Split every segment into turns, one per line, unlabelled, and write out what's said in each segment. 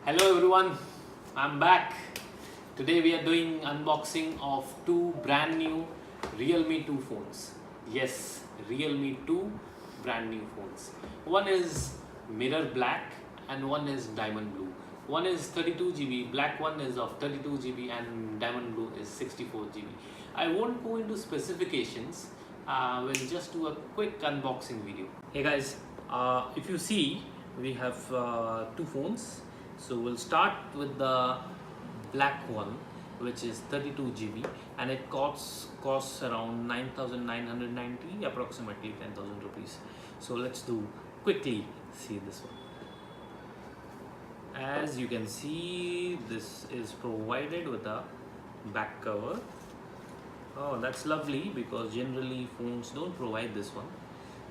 Hello everyone, I'm back. Today we are doing unboxing of two brand new Realme 2 phones. Yes, Realme 2 brand new phones. One is mirror black and one is diamond blue. One is 32 GB, black one is of 32 GB and diamond blue is 64 GB. I won't go into specifications, we'll just do a quick unboxing video. Hey guys, if you see, we have two phones. So we'll start with the black one, which is 32 GB, and it costs around 9,990, approximately 10,000 rupees. So let's do quickly see this one. As you can see, this is provided with a back cover. Oh, that's lovely, because generally phones don't provide this one.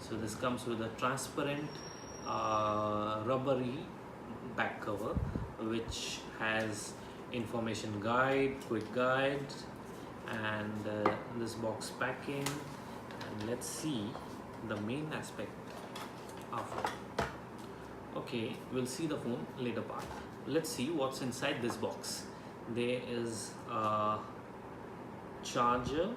So this comes with a transparent rubbery back cover, which has information guide, quick guide, and this box packing. And let's see the main aspect of it. Okay, we'll see the phone later part. Let's see what's inside this box. There is a charger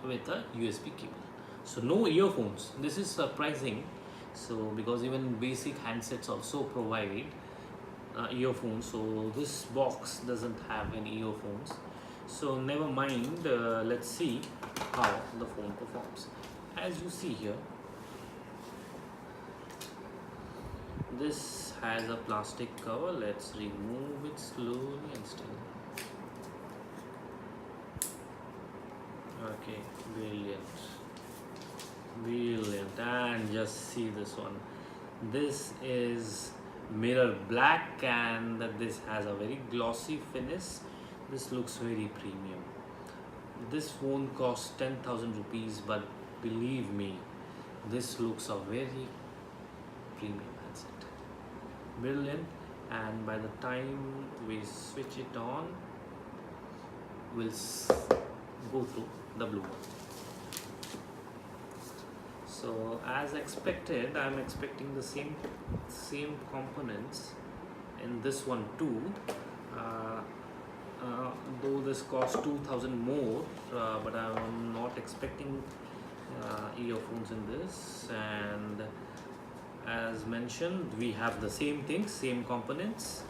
with a USB cable. So no earphones. This is surprising. So because even basic handsets also provide earphones, so this box doesn't have any earphones. So never mind, let's see how the phone performs. As you see here, this has a plastic cover. Let's remove it slowly and steadily. Okay, brilliant. And just see this one. This is mirror black and this has a very glossy finish. This looks very premium. This phone costs 10,000 rupees, but believe me, this looks a very premium handset. Brilliant. And by the time we switch it on, we'll go through the blue one. So as expected, I'm expecting the same components in this one too. Though this costs 2,000 more, but I'm not expecting earphones in this. And as mentioned, we have the same things, same components.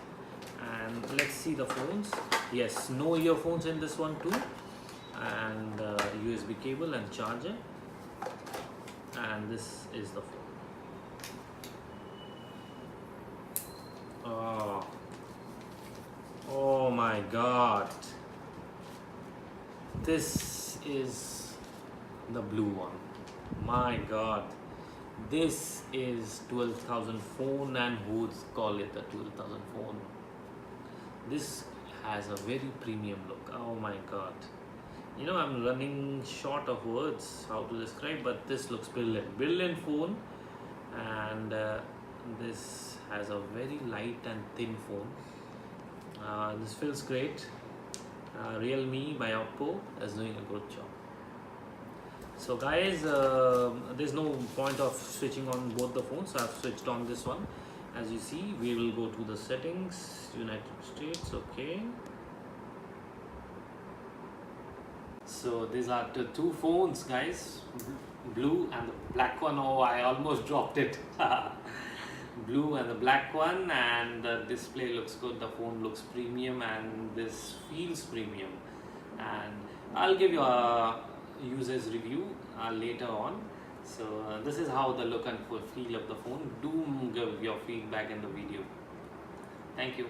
And let's see the phones. Yes, no earphones in this one too, and USB cable and charger. And this is the phone. Oh my god, this is the blue one. My god, this is 12,000 phone, and who call it a 12,000 phone. This has a very premium look. Oh my god, you know, I'm running short of words how to describe, but this looks brilliant phone. And this has a very light and thin phone. This feels great. Realme by Oppo is doing a good job. So guys, there's no point of switching on both the phones. I've switched on this one. As you see, we will go to the settings, United States. Okay. So these are the two phones, guys, blue and the black one. Oh, I almost dropped it. Blue and the black one, and the display looks good, the phone looks premium, and this feels premium. And I'll give you a user's review later on. So this is how the look and feel of the phone. Do give your feedback in the video. Thank you.